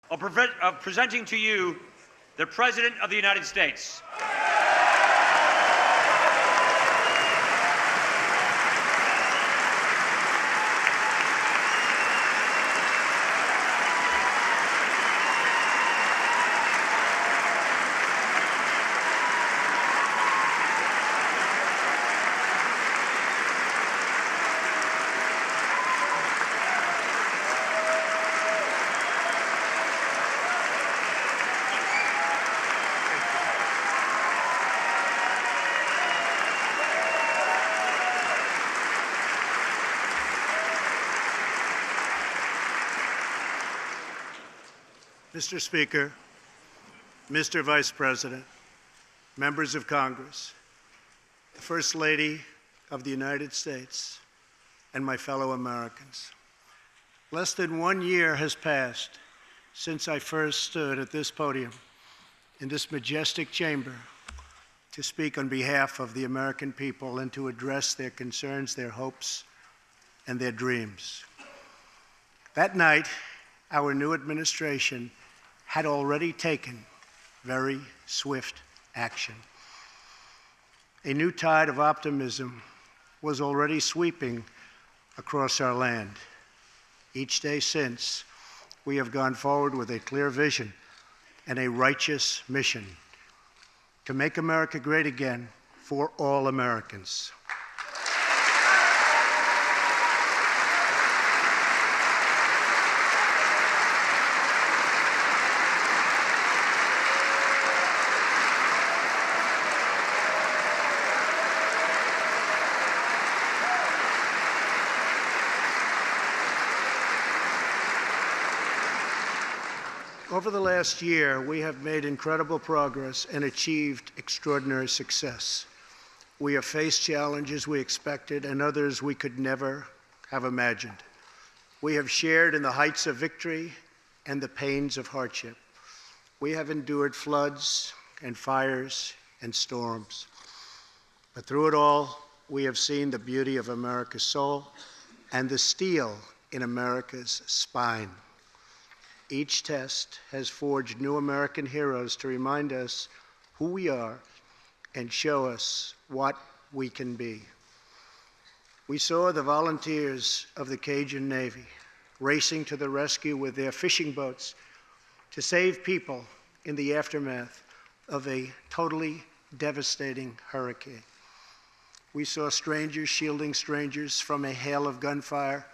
of presenting to you the President of the United States. Mr. Speaker, Mr. Vice President, members of Congress, the First Lady of the United States, and my fellow Americans. Less than 1 year has passed since I first stood at this podium in this majestic chamber to speak on behalf of the American people and to address their concerns, their hopes, and their dreams. That night, our new administration had already taken very swift action. A new tide of optimism was already sweeping across our land. Each day since, we have gone forward with a clear vision and a righteous mission to make America great again for all Americans. Over the last year, we have made incredible progress and achieved extraordinary success. We have faced challenges we expected and others we could never have imagined. We have shared in the heights of victory and the pains of hardship. We have endured floods and fires and storms. But through it all, we have seen the beauty of America's soul and the steel in America's spine. Each test has forged new American heroes to remind us who we are and show us what we can be. We saw the volunteers of the Cajun Navy racing to the rescue with their fishing boats to save people in the aftermath of a totally devastating hurricane. We saw strangers shielding strangers from a hail of gunfire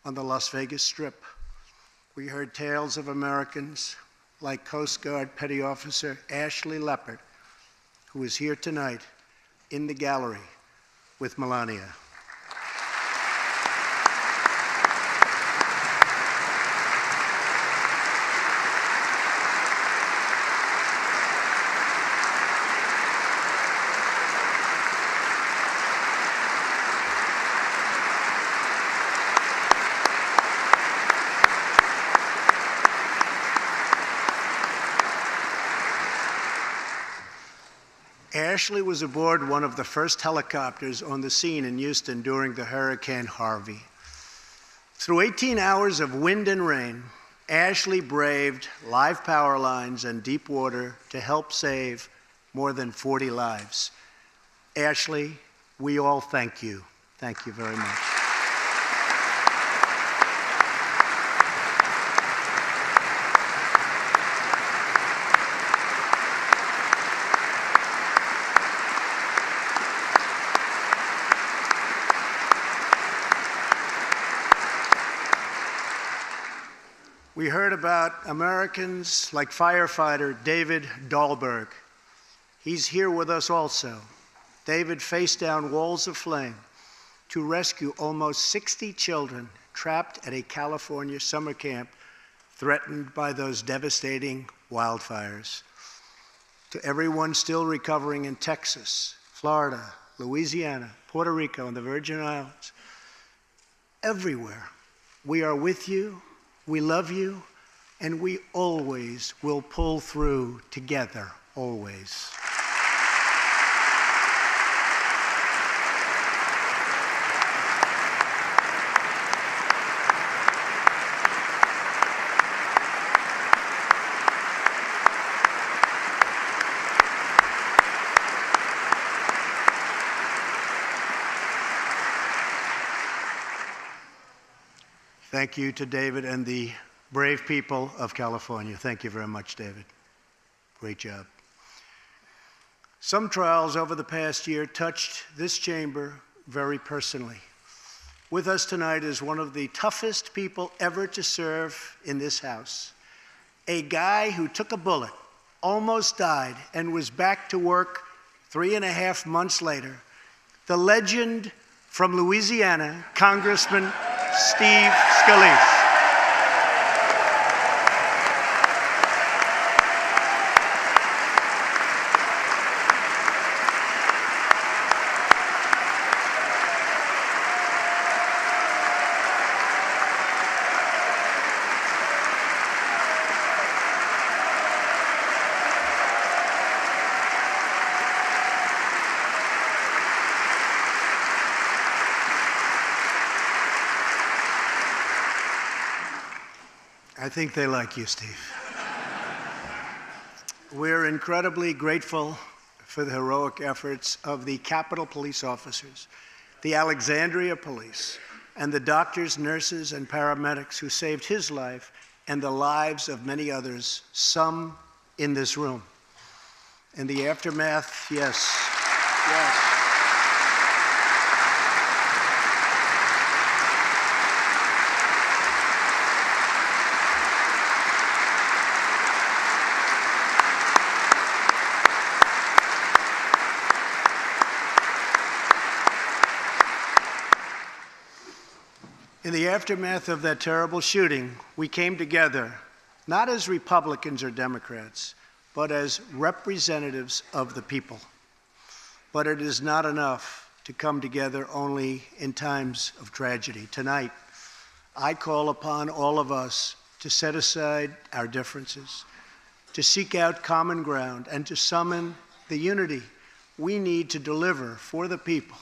on the Las Vegas Strip. We heard tales of Americans like Coast Guard Petty Officer Ashley Leopard, who is here tonight in the gallery with Melania. Ashley was aboard one of the first helicopters on the scene in Houston during the Hurricane Harvey. Through 18 hours of wind and rain, Ashley braved live power lines and deep water to help save more than 40 lives. Ashley, we all thank you. Thank you very much. We heard about Americans like firefighter David Dahlberg. He's here with us also. David faced down walls of flame to rescue almost 60 children trapped at a California summer camp threatened by those devastating wildfires. To everyone still recovering in Texas, Florida, Louisiana, Puerto Rico, and the Virgin Islands, everywhere, we are with you. We love you, and we always will pull through together, always. Thank you to David and the brave people of California. Thank you very much, David. Great job. Some trials over the past year touched this chamber very personally. With us tonight is one of the toughest people ever to serve in this House. A guy who took a bullet, almost died, and was back to work 3.5 months later. The legend from Louisiana, Congressman Steve Scalise. I think they like you, Steve. We're incredibly grateful for the heroic efforts of the Capitol Police officers, the Alexandria Police, and the doctors, nurses, and paramedics who saved his life and the lives of many others, some in this room. In the aftermath, yes. In the aftermath of that terrible shooting, we came together, not as Republicans or Democrats, but as representatives of the people. But it is not enough to come together only in times of tragedy. Tonight, I call upon all of us to set aside our differences, to seek out common ground, and to summon the unity we need to deliver for the people.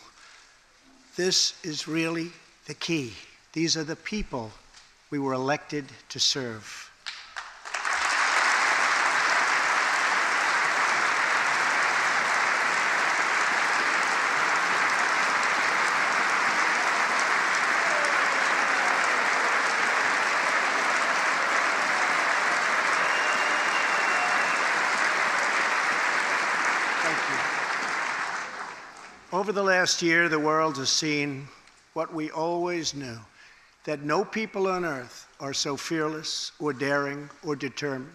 This is really the key. These are the people we were elected to serve. Thank you. Over the last year, the world has seen what we always knew, that no people on earth are so fearless or daring or determined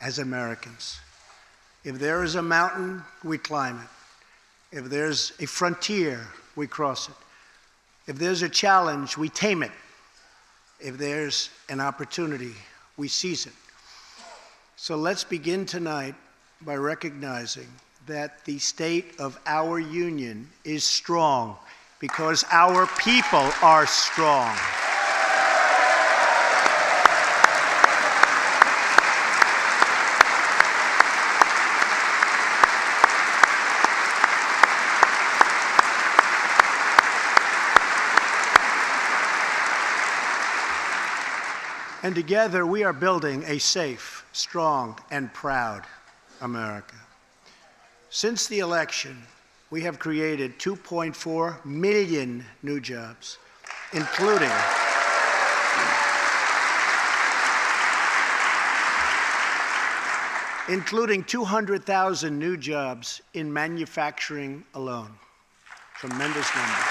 as Americans. If there is a mountain, we climb it. If there's a frontier, we cross it. If there's a challenge, we tame it. If there's an opportunity, we seize it. So let's begin tonight by recognizing that the state of our union is strong, because our people are strong. And together we are building a safe, strong, and proud America. Since the election, we have created 2.4 million new jobs, including 200,000 new jobs in manufacturing alone. Tremendous numbers.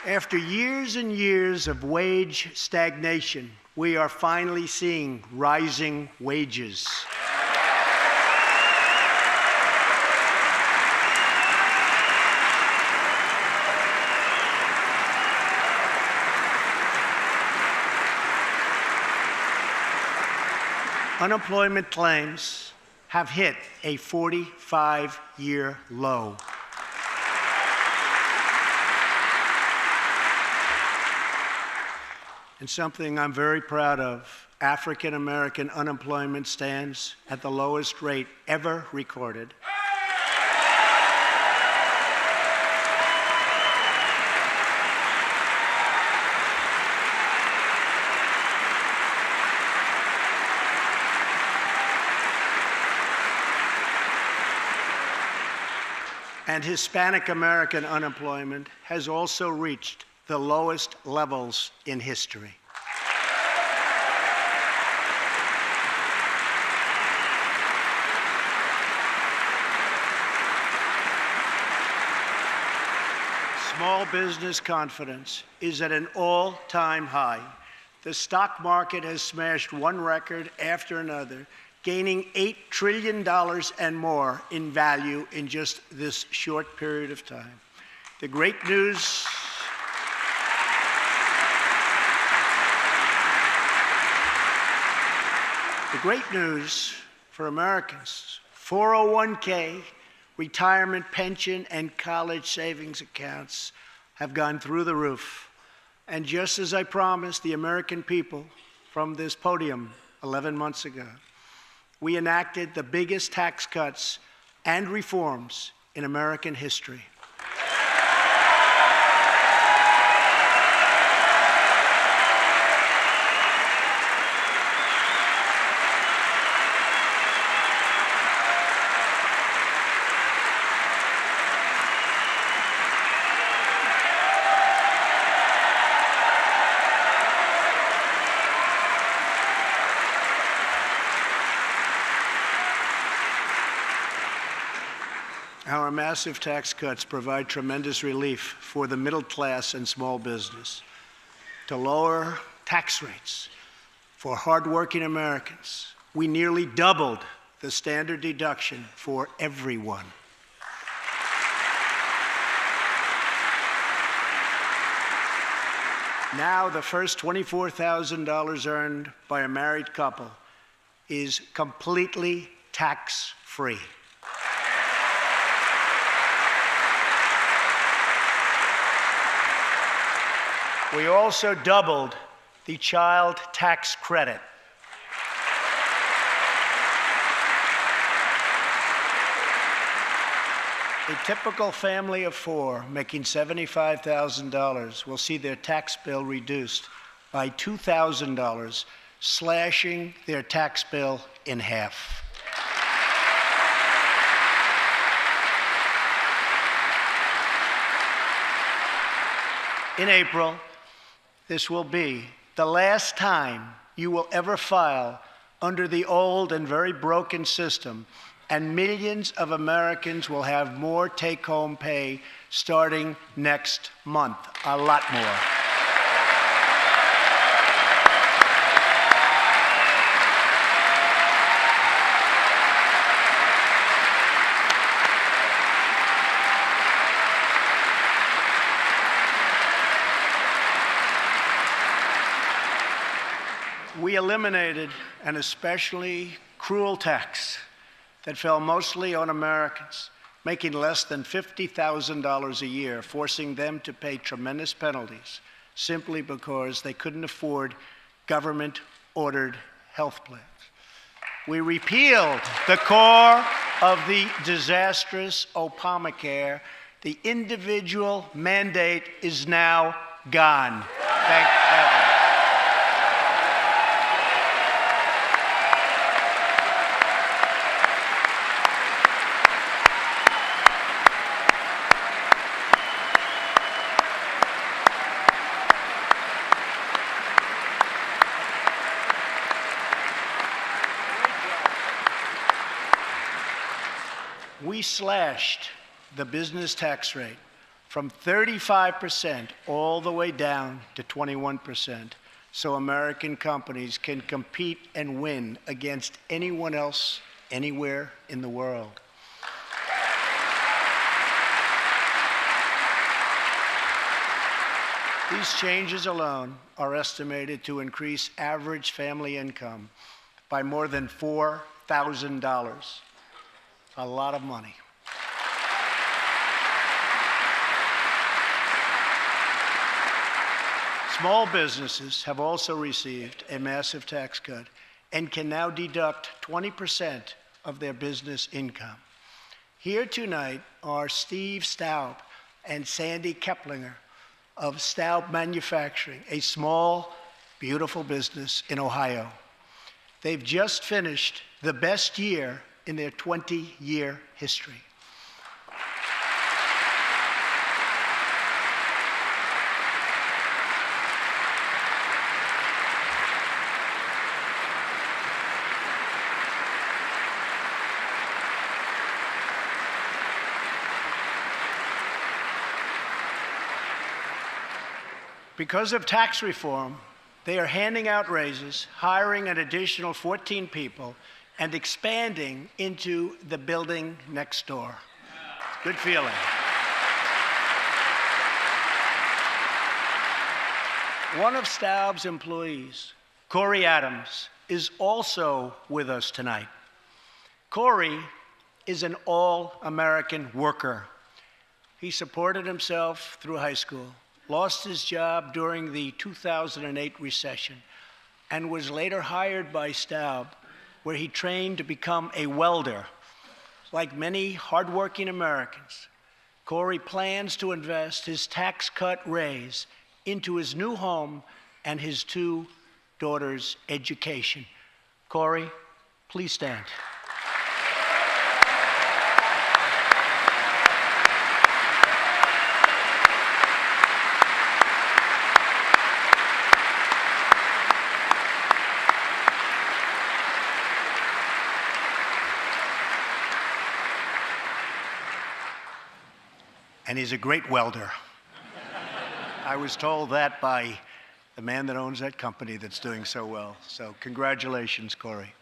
After years and years of wage stagnation, we are finally seeing rising wages. Unemployment claims have hit a 45-year low. And something I'm very proud of, African American unemployment stands at the lowest rate ever recorded. And Hispanic American unemployment has also reached the lowest levels in history. Small business confidence is at an all-time high. The stock market has smashed one record after another, gaining $8 trillion and more in value in just this short period of time. The great news for Americans, 401k, retirement pension, and college savings accounts have gone through the roof. And just as I promised the American people from this podium 11 months ago, we enacted the biggest tax cuts and reforms in American history. Our massive tax cuts provide tremendous relief for the middle class and small business. To lower tax rates for hardworking Americans, we nearly doubled the standard deduction for everyone. Now, the first $24,000 earned by a married couple is completely tax-free. We also doubled the child tax credit. A typical family of four making $75,000 will see their tax bill reduced by $2,000, slashing their tax bill in half. In April, this will be the last time you will ever file under the old and very broken system, and millions of Americans will have more take-home pay starting next month, a lot more. We eliminated an especially cruel tax that fell mostly on Americans making less than $50,000 a year, forcing them to pay tremendous penalties simply because they couldn't afford government-ordered health plans. We repealed the core of the disastrous Obamacare. The individual mandate is now gone. Thank heaven. We slashed the business tax rate from 35% all the way down to 21%, so American companies can compete and win against anyone else anywhere in the world. These changes alone are estimated to increase average family income by more than $4,000. A lot of money. Small businesses have also received a massive tax cut and can now deduct 20% of their business income. Here tonight are Steve Staub and Sandy Keplinger of Staub Manufacturing, a small, beautiful business in Ohio. They've just finished the best year in their 20-year history. Because of tax reform, they are handing out raises, hiring an additional 14 people, and expanding into the building next door. Good feeling. One of Staub's employees, Corey Adams, is also with us tonight. Corey is an all-American worker. He supported himself through high school, lost his job during the 2008 recession, and was later hired by Staub, where he trained to become a welder. Like many hardworking Americans, Corey plans to invest his tax cut raise into his new home and his 2 daughters' education. Corey, please stand. And he's a great welder. I was told that by the man that owns that company that's doing so well. So congratulations, Corey.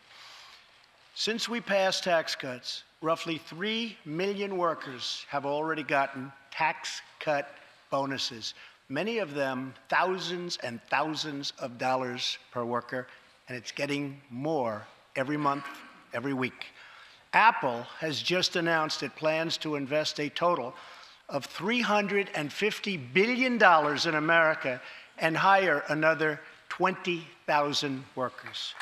Since we passed tax cuts, roughly 3 million workers have already gotten tax cut bonuses, many of them thousands and thousands of dollars per worker, and it's getting more every month, every week. Apple has just announced it plans to invest a total of $350 billion in America and hire another 20,000 workers.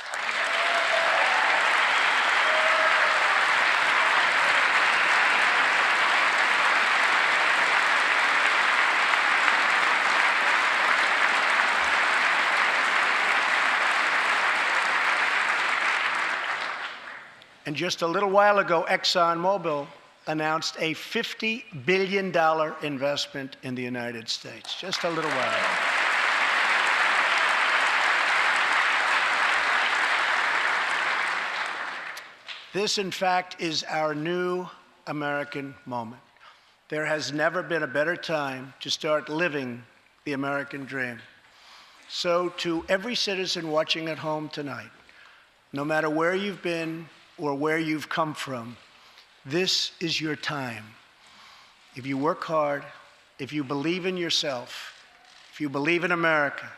And just a little while ago, ExxonMobil announced a $50 billion investment in the United States, just a little while ago. This, in fact, is our new American moment. There has never been a better time to start living the American dream. So to every citizen watching at home tonight, no matter where you've been or where you've come from, this is your time. If you work hard, if you believe in yourself, if you believe in America,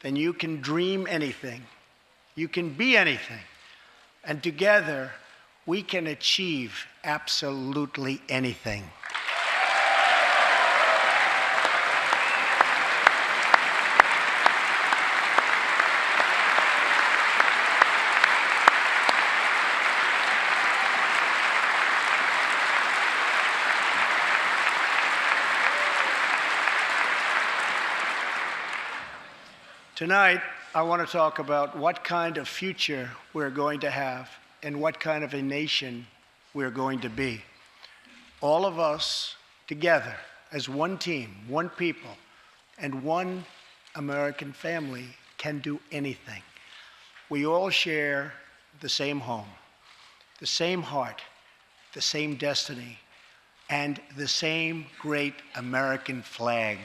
then you can dream anything. You can be anything. And together, we can achieve absolutely anything. Tonight, I want to talk about what kind of future we're going to have and what kind of a nation we're going to be. All of us together as one team, one people, and one American family can do anything. We all share the same home, the same heart, the same destiny, and the same great American flag.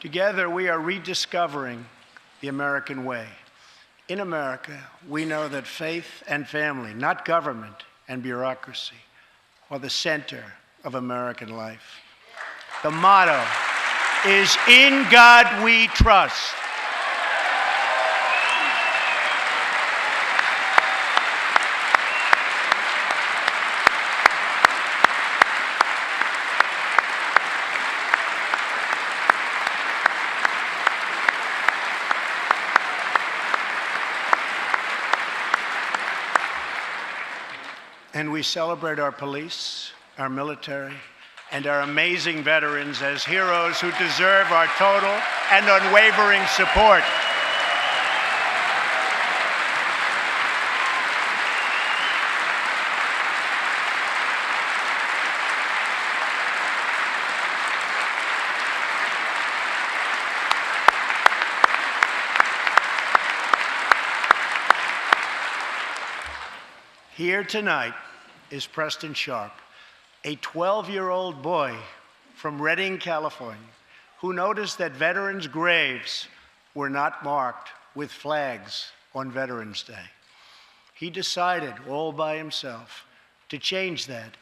Together, we are rediscovering the American way. In America, we know that faith and family, not government and bureaucracy, are the center of American life. The motto is, "In God we trust." And we celebrate our police, our military, and our amazing veterans as heroes who deserve our total and unwavering support. Here tonight is Preston Sharp, a 12-year-old boy from Redding, California, who noticed that veterans' graves were not marked with flags on Veterans Day. He decided all by himself to change that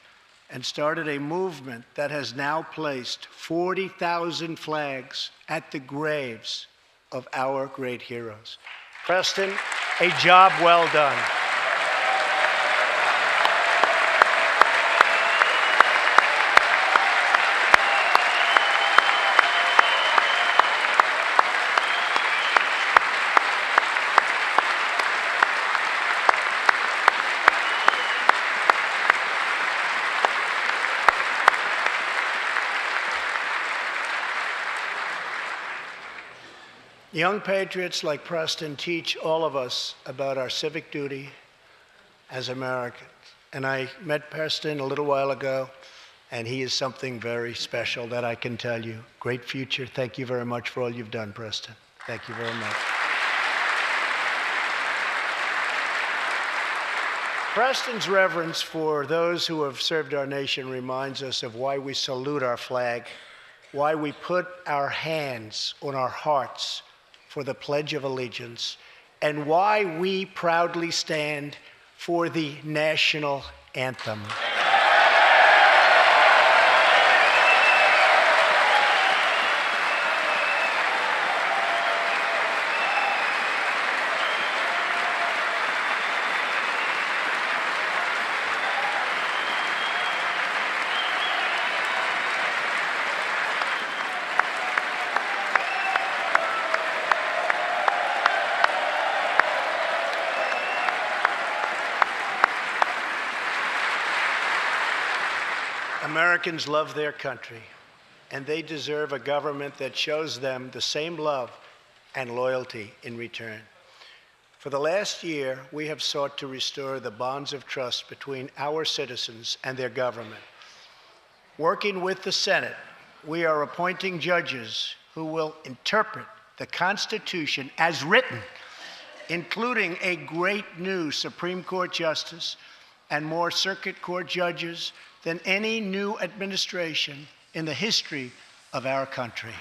and started a movement that has now placed 40,000 flags at the graves of our great heroes. Preston, a job well done. Young patriots like Preston teach all of us about our civic duty as Americans. And I met Preston a little while ago, and he is something very special that I can tell you. Great future. Thank you very much for all you've done, Preston. Thank you very much. Preston's reverence for those who have served our nation reminds us of why we salute our flag, why we put our hands on our hearts for the Pledge of Allegiance, and why we proudly stand for the national anthem. Americans love their country, and they deserve a government that shows them the same love and loyalty in return. For the last year, we have sought to restore the bonds of trust between our citizens and their government. Working with the Senate, we are appointing judges who will interpret the Constitution as written, including a great new Supreme Court justice and more circuit court judges than any new administration in the history of our country.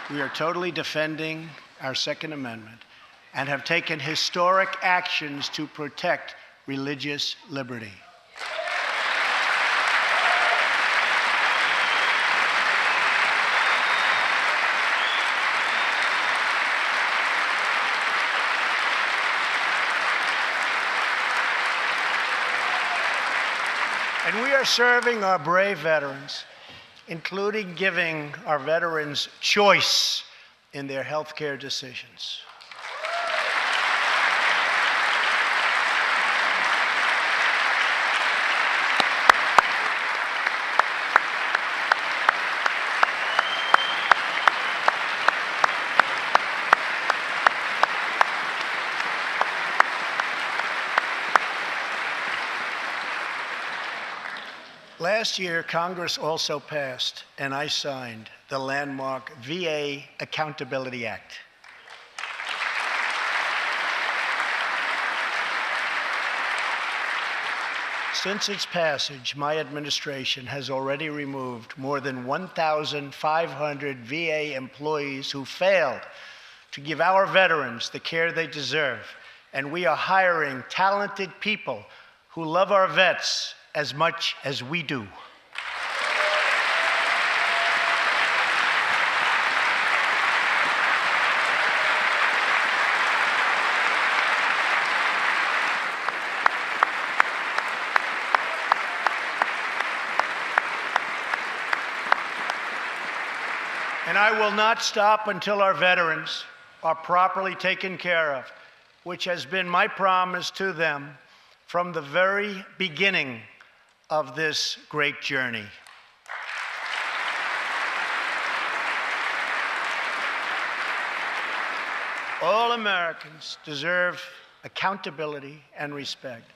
We are totally defending our Second Amendment and have taken historic actions to protect religious liberty. And we are serving our brave veterans, including giving our veterans choice in their health care decisions. Last year, Congress also passed, and I signed, the landmark VA Accountability Act. Since its passage, my administration has already removed more than 1,500 VA employees who failed to give our veterans the care they deserve, and we are hiring talented people who love our vets as much as we do. And I will not stop until our veterans are properly taken care of, which has been my promise to them from the very beginning of this great journey. All Americans deserve accountability, and respect.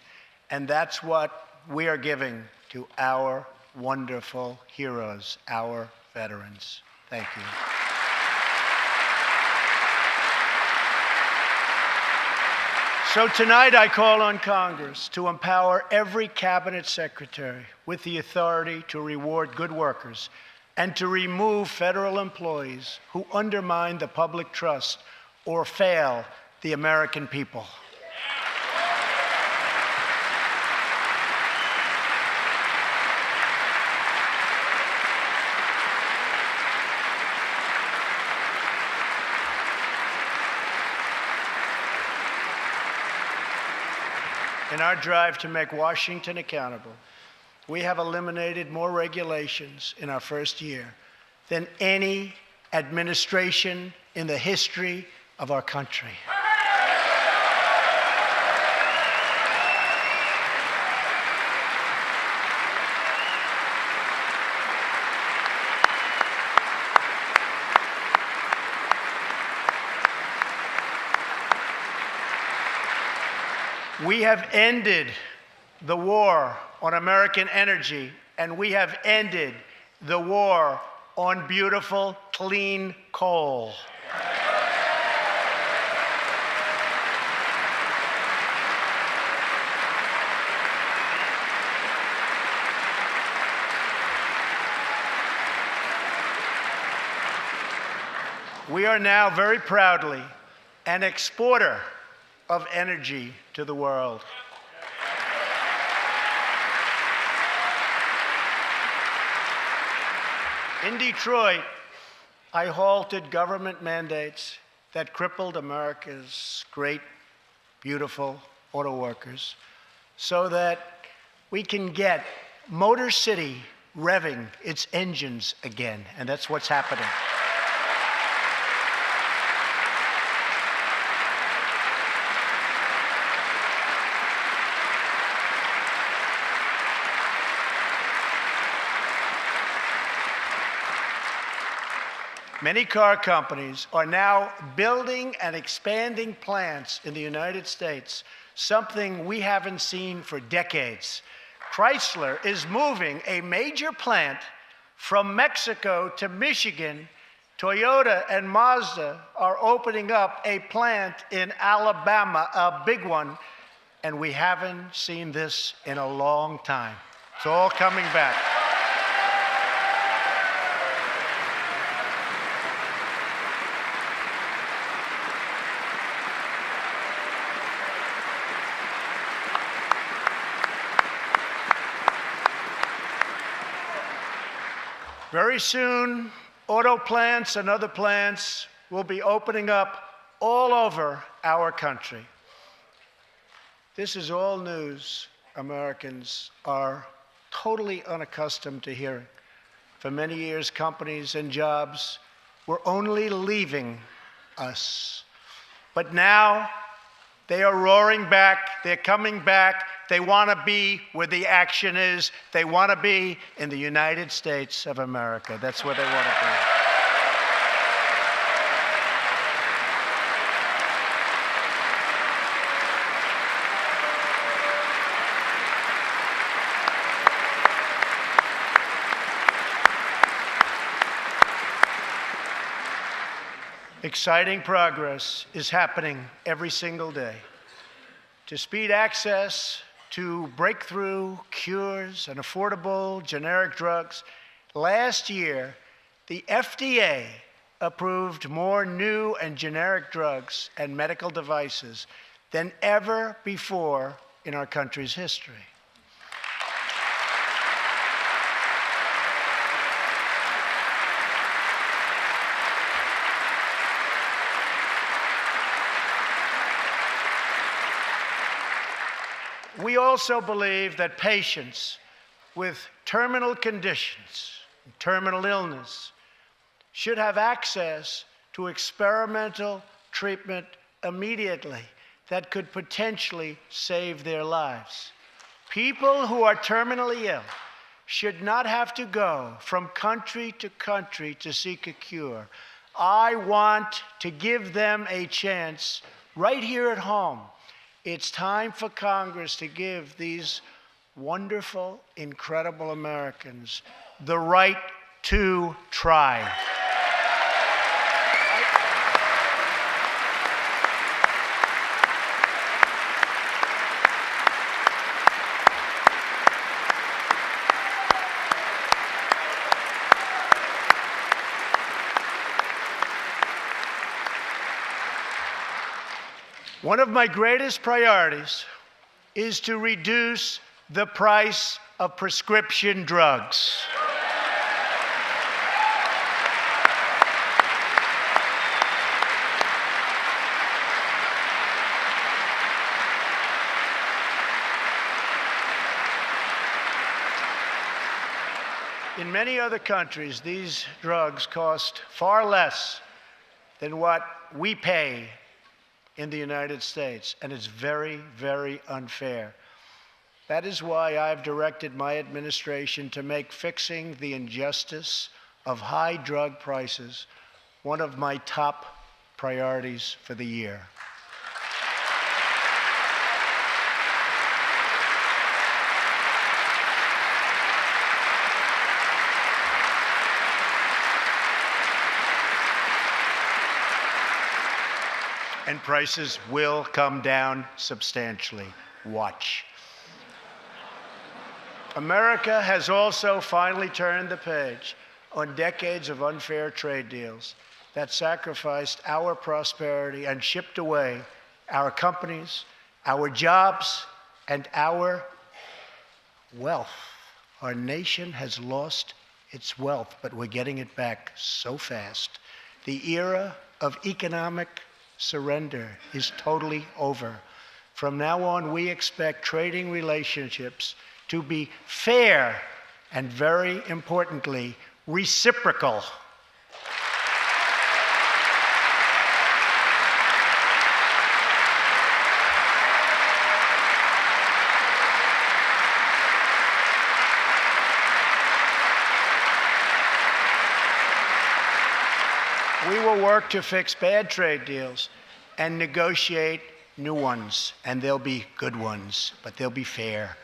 And that's what we are giving to our wonderful heroes, our veterans. Thank you. So tonight I call on Congress to empower every cabinet secretary with the authority to reward good workers and to remove federal employees who undermine the public trust or fail the American people. In our drive to make Washington accountable, we have eliminated more regulations in our first year than any administration in the history of our country. We have ended the war on American energy, and we have ended the war on beautiful, clean coal. We are now very proudly an exporter of energy to the world. In Detroit, I halted government mandates that crippled America's great, beautiful auto workers so that we can get Motor City revving its engines again, and that's what's happening. Many car companies are now building and expanding plants in the United States, something we haven't seen for decades. Chrysler is moving a major plant from Mexico to Michigan. Toyota and Mazda are opening up a plant in Alabama, a big one, and we haven't seen this in a long time. It's all coming back. Very soon, auto plants and other plants will be opening up all over our country. This is all news Americans are totally unaccustomed to hearing. For many years, companies and jobs were only leaving us. But now, they are roaring back, they're coming back, they want to be where the action is, they want to be in the United States of America. That's where they want to be. Exciting progress is happening every single day to speed access to breakthrough cures and affordable generic drugs. Last year, the FDA approved more new and generic drugs and medical devices than ever before in our country's history. We also believe that patients with terminal conditions, terminal illness, should have access to experimental treatment immediately that could potentially save their lives. People who are terminally ill should not have to go from country to seek a cure. I want to give them a chance right here at home It's time for Congress to give these wonderful, incredible Americans the right to try. One of my greatest priorities is to reduce the price of prescription drugs. In many other countries, these drugs cost far less than what we pay in the United States, and it's very, very unfair. That is why I've directed my administration to make fixing the injustice of high drug prices one of my top priorities for the year. And prices will come down substantially. Watch. America has also finally turned the page on decades of unfair trade deals that sacrificed our prosperity and shipped away our companies, our jobs, and our wealth. Our nation has lost its wealth, but we're getting it back so fast. The era of economic surrender is totally over. From now on, we expect trading relationships to be fair and, very importantly, reciprocal. We will work to fix bad trade deals and negotiate new ones, and they'll be good ones, but they'll be fair.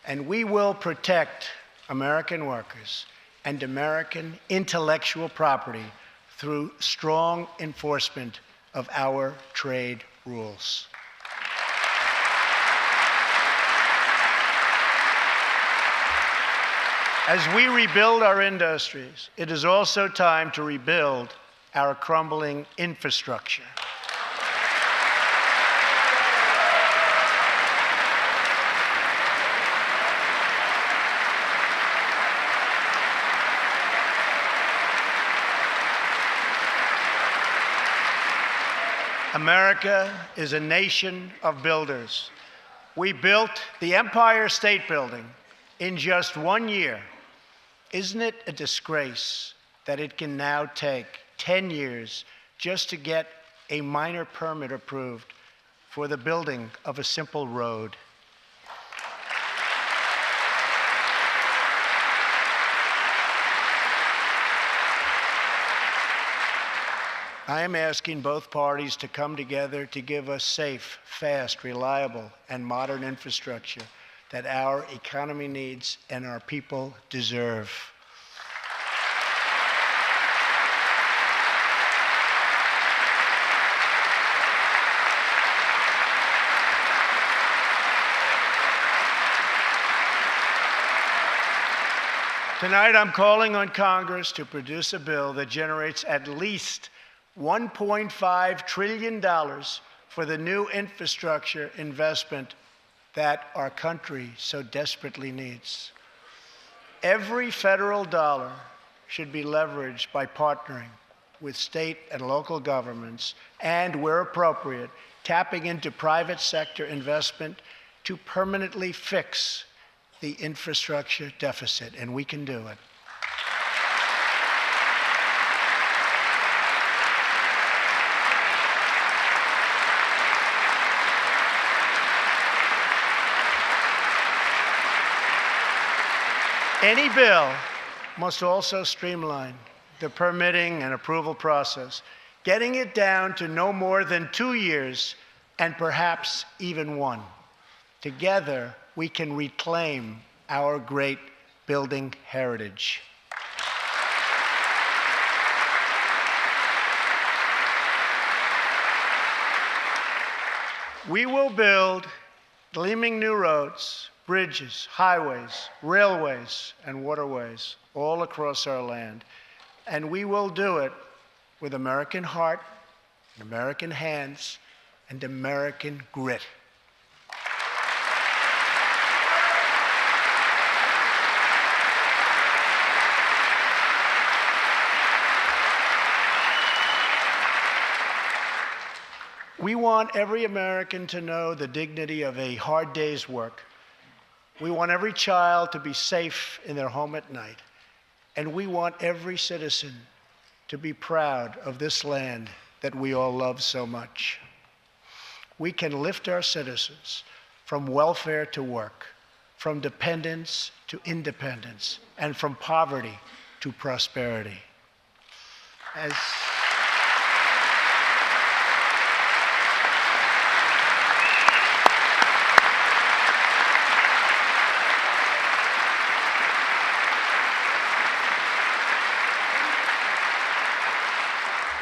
And we will protect American workers and American intellectual property through strong enforcement of our trade rules. As we rebuild our industries, it is also time to rebuild our crumbling infrastructure. America is a nation of builders. We built the Empire State Building in just 1 year. Isn't it a disgrace that it can now take 10 years just to get a minor permit approved for the building of a simple road? I am asking both parties to come together to give us safe, fast, reliable, and modern infrastructure that our economy needs and our people deserve. Tonight, I'm calling on Congress to produce a bill that generates at least $1.5 trillion for the new infrastructure investment that our country so desperately needs. Every federal dollar should be leveraged by partnering with state and local governments and, where appropriate, tapping into private sector investment to permanently fix the infrastructure deficit, and we can do it. Any bill must also streamline the permitting and approval process, getting it down to no more than 2 years and perhaps even one. Together, we can reclaim our great building heritage. We will build gleaming new roads, bridges, highways, railways, and waterways all across our land. And we will do it with American heart, and American hands, and American grit. We want every American to know the dignity of a hard day's work. We want every child to be safe in their home at night. And we want every citizen to be proud of this land that we all love so much. We can lift our citizens from welfare to work, from dependence to independence, and from poverty to prosperity.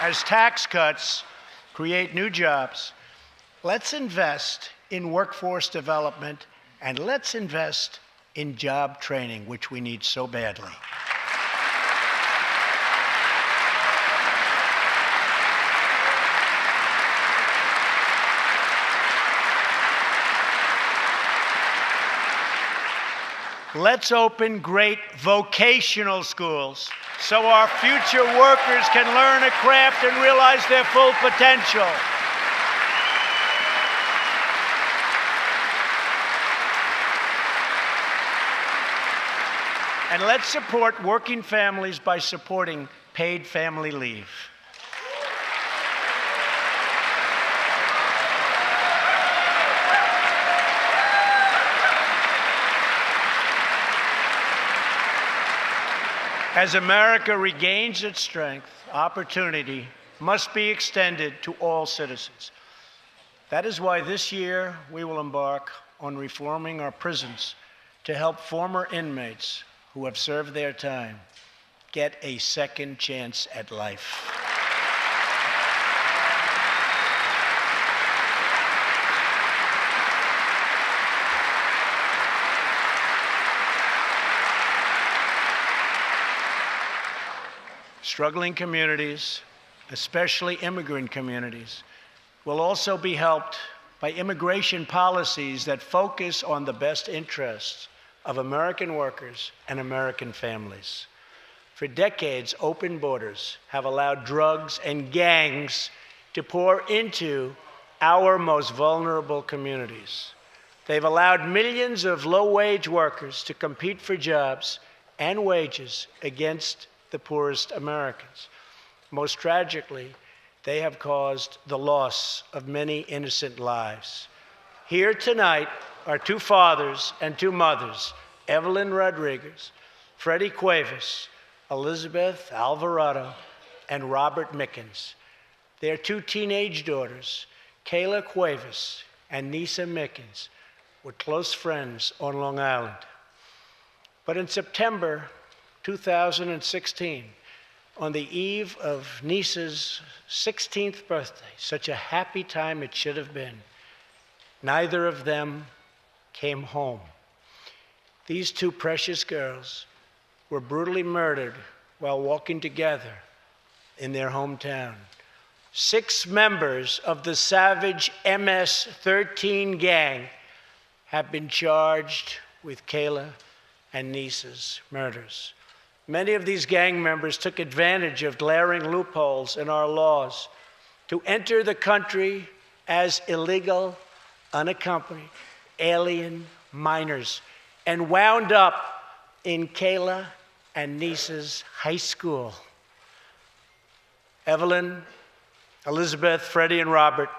As tax cuts create new jobs, let's invest in workforce development and let's invest in job training, which we need so badly. Let's open great vocational schools so our future workers can learn a craft and realize their full potential. And let's support working families by supporting paid family leave. As America regains its strength, opportunity must be extended to all citizens. That is why this year we will embark on reforming our prisons to help former inmates who have served their time get a second chance at life. Struggling communities, especially immigrant communities, will also be helped by immigration policies that focus on the best interests of American workers and American families. For decades, open borders have allowed drugs and gangs to pour into our most vulnerable communities. They've allowed millions of low-wage workers to compete for jobs and wages against the poorest Americans. Most tragically, they have caused the loss of many innocent lives. Here tonight are two fathers and two mothers, Evelyn Rodriguez, Freddie Cuevas, Elizabeth Alvarado, and Robert Mickens. Their two teenage daughters, Kayla Cuevas and Nisa Mickens, were close friends on Long Island. But in September 2016, on the eve of Nisa's 16th birthday, such a happy time it should have been, neither of them came home. These two precious girls were brutally murdered while walking together in their hometown. 6 members of the savage MS-13 gang have been charged with Kayla and Nisa's murders. Many of these gang members took advantage of glaring loopholes in our laws to enter the country as illegal, unaccompanied, alien minors and wound up in Kayla and Nisa's high school. Evelyn, Elizabeth, Freddie, and Robert,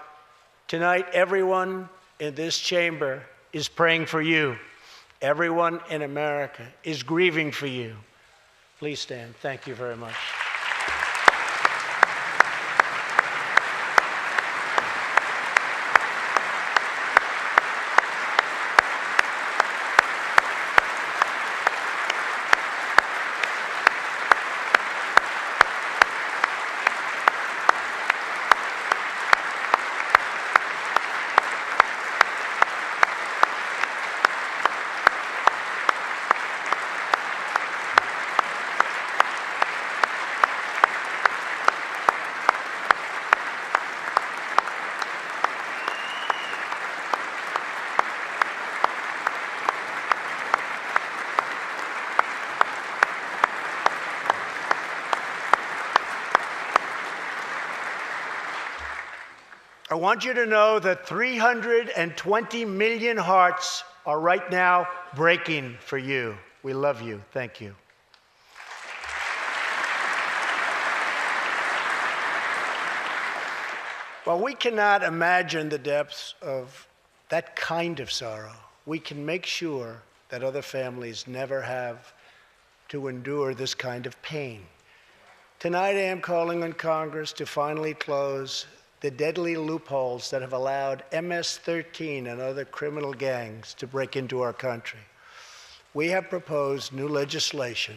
tonight everyone in this chamber is praying for you. Everyone in America is grieving for you. Please stand. Thank you very much. I want you to know that 320 million hearts are right now breaking for you. We love you. Thank you. While we cannot imagine the depths of that kind of sorrow, we can make sure that other families never have to endure this kind of pain. Tonight, I am calling on Congress to finally close the deadly loopholes that have allowed MS-13 and other criminal gangs to break into our country. We have proposed new legislation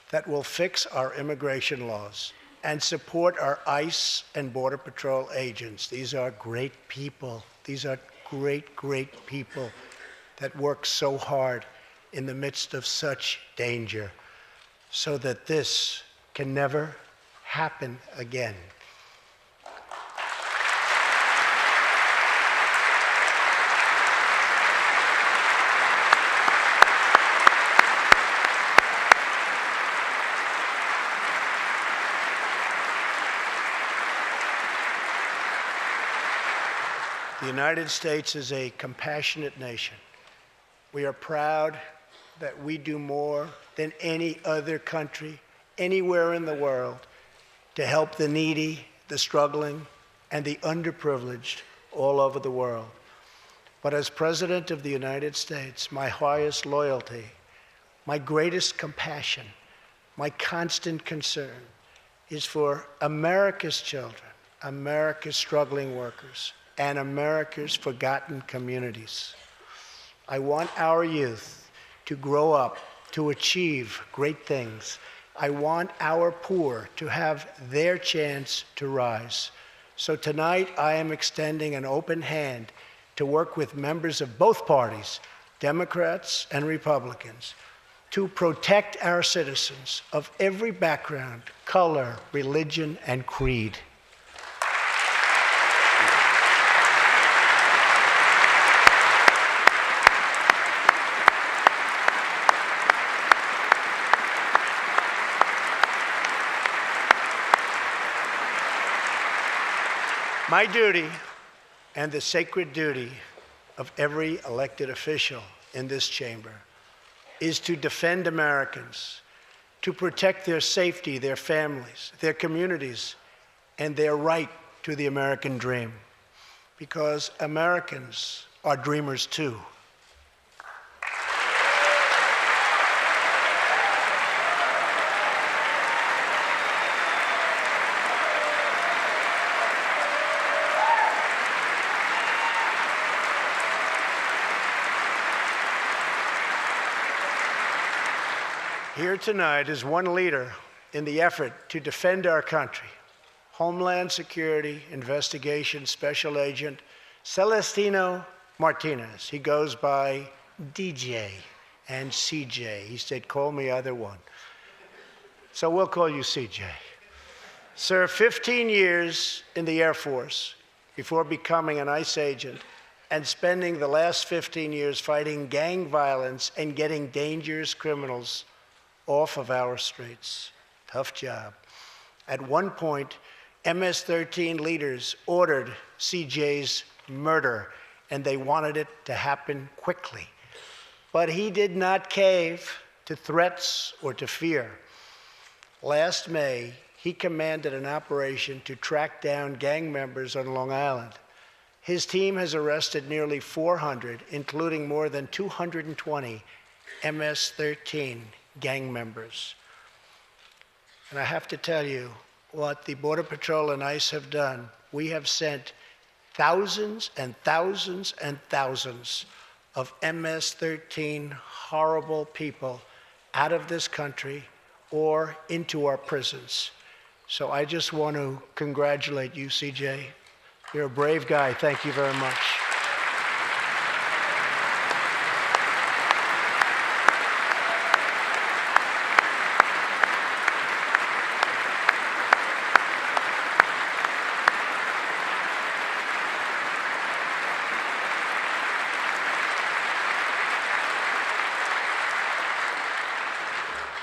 that will fix our immigration laws and support our ICE and Border Patrol agents. These are great people. These are great, great people that work so hard in the midst of such danger so that this can never happen again. The United States is a compassionate nation. We are proud that we do more than any other country anywhere in the world to help the needy, the struggling, and the underprivileged all over the world. But as President of the United States, my highest loyalty, my greatest compassion, my constant concern is for America's children, America's struggling workers, and America's forgotten communities. I want our youth to grow up to achieve great things. I want our poor to have their chance to rise. So tonight, I am extending an open hand to work with members of both parties, Democrats and Republicans, to protect our citizens of every background, color, religion, and creed. My duty, and the sacred duty of every elected official in this chamber, is to defend Americans, to protect their safety, their families, their communities, and their right to the American dream. Because Americans are dreamers too. Here tonight is one leader in the effort to defend our country, Homeland Security Investigation Special Agent Celestino Martinez. He goes by DJ and CJ. He said, call me either one. So we'll call you CJ. Served 15 years in the Air Force before becoming an ICE agent and spending the last 15 years fighting gang violence and getting dangerous criminals off of our streets. Tough job. At one point, MS-13 leaders ordered CJ's murder, and they wanted it to happen quickly. But he did not cave to threats or to fear. Last May, he commanded an operation to track down gang members on Long Island. His team has arrested nearly 400, including more than 220 MS-13 gang members. And I have to tell you, what the Border Patrol and ICE have done, we have sent thousands and thousands and thousands of MS-13 horrible people out of this country or into our prisons. So I just want to congratulate you, CJ. You're a brave guy. Thank you very much.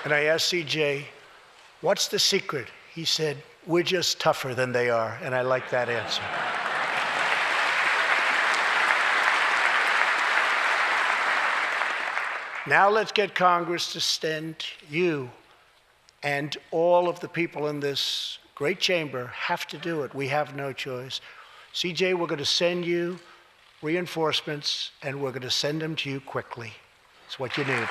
And I asked CJ, what's the secret? He said, we're just tougher than they are. And I like that answer. Now let's get Congress to send you, and all of the people in this great chamber have to do it. We have no choice. CJ, we're going to send you reinforcements, and we're going to send them to you quickly. It's what you need.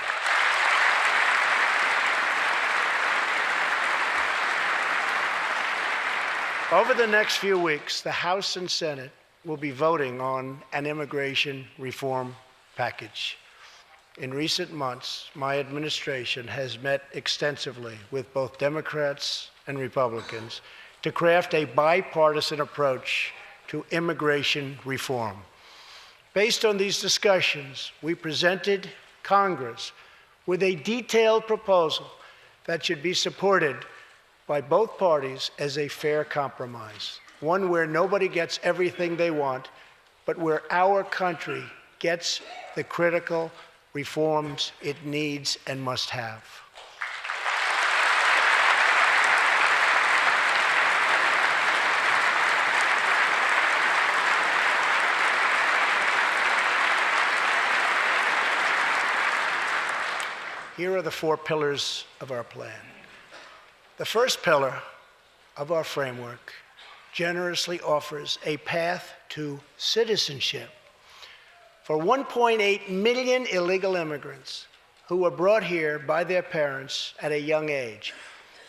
Over the next few weeks, the House and Senate will be voting on an immigration reform package. In recent months, my administration has met extensively with both Democrats and Republicans to craft a bipartisan approach to immigration reform. Based on these discussions, we presented Congress with a detailed proposal that should be supported by both parties as a fair compromise, one where nobody gets everything they want, but where our country gets the critical reforms it needs and must have. Here are the 4 pillars of our plan. The first pillar of our framework generously offers a path to citizenship for 1.8 million illegal immigrants who were brought here by their parents at a young age.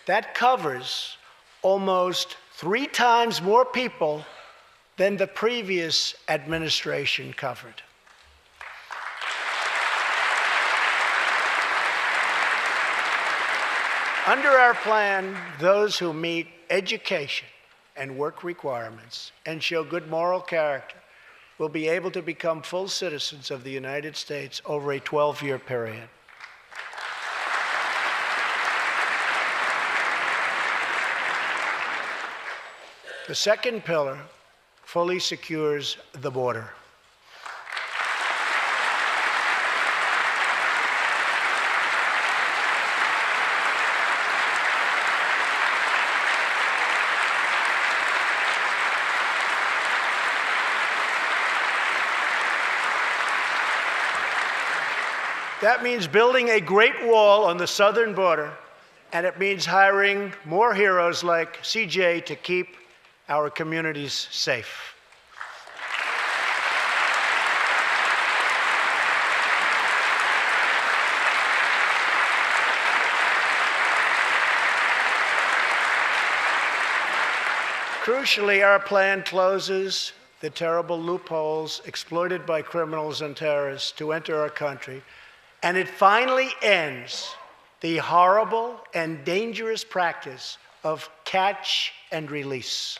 That covers almost 3 times more people than the previous administration covered. Under our plan, those who meet education and work requirements and show good moral character will be able to become full citizens of the United States over a 12-year period. The second pillar fully secures the border. That means building a great wall on the southern border, and it means hiring more heroes like CJ to keep our communities safe. Crucially, our plan closes the terrible loopholes exploited by criminals and terrorists to enter our country, and it finally ends the horrible and dangerous practice of catch and release.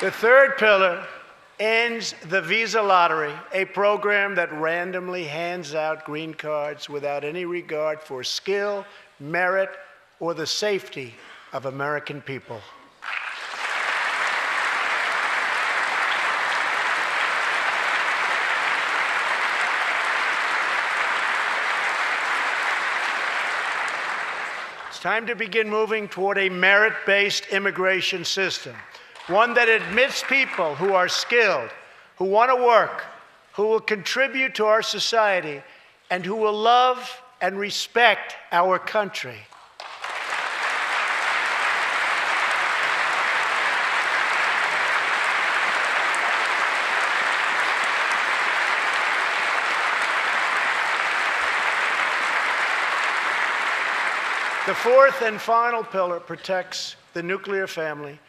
The third pillar ends the visa lottery, a program that randomly hands out green cards without any regard for skill, merit, or the safety of American people. It's time to begin moving toward a merit-based immigration system, one that admits people who are skilled, who want to work, who will contribute to our society, and who will love and respect our country. The fourth and final pillar protects the nuclear family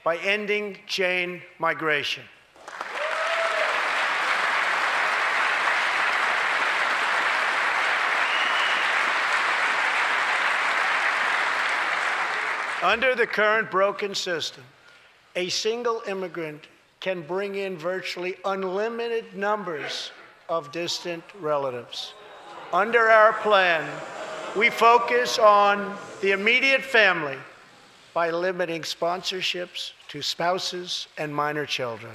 by ending chain migration. Under the current broken system, a single immigrant can bring in virtually unlimited numbers of distant relatives. Under our plan, we focus on the immediate family by limiting sponsorships to spouses and minor children.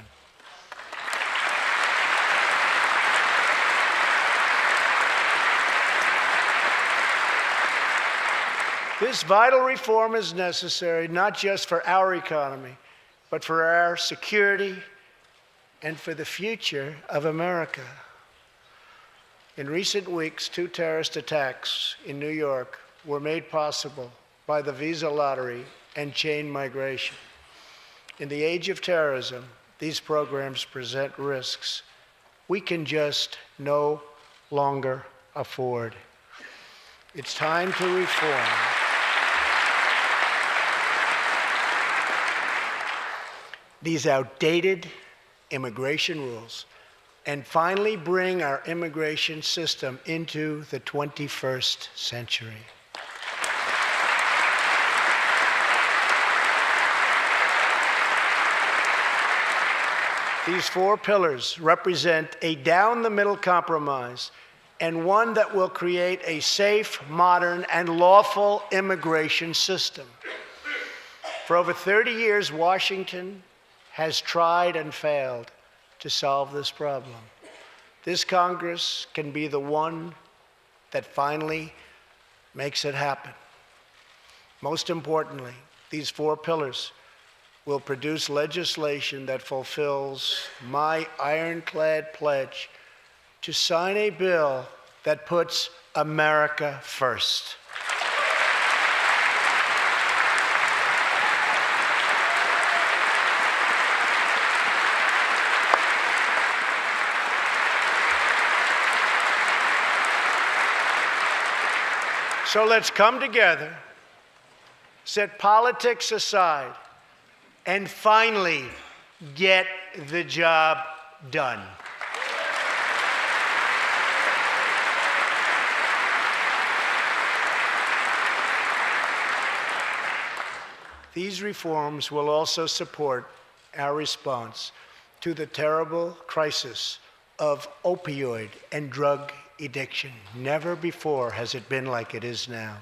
This vital reform is necessary not just for our economy, but for our security and for the future of America. In recent weeks, 2 terrorist attacks in New York were made possible by the visa lottery and chain migration. In the age of terrorism, these programs present risks we can just no longer afford. It's time to reform. These outdated immigration rules and finally bring our immigration system into the 21st century. These 4 pillars represent a down-the-middle compromise and one that will create a safe, modern, and lawful immigration system. For over 30 years, Washington has tried and failed to solve this problem. This Congress can be the one that finally makes it happen. Most importantly, these 4 pillars will produce legislation that fulfills my ironclad pledge to sign a bill that puts America first. So let's come together, set politics aside, and finally get the job done. These reforms will also support our response to the terrible crisis of opioid and drug addiction. Never before has it been like it is now.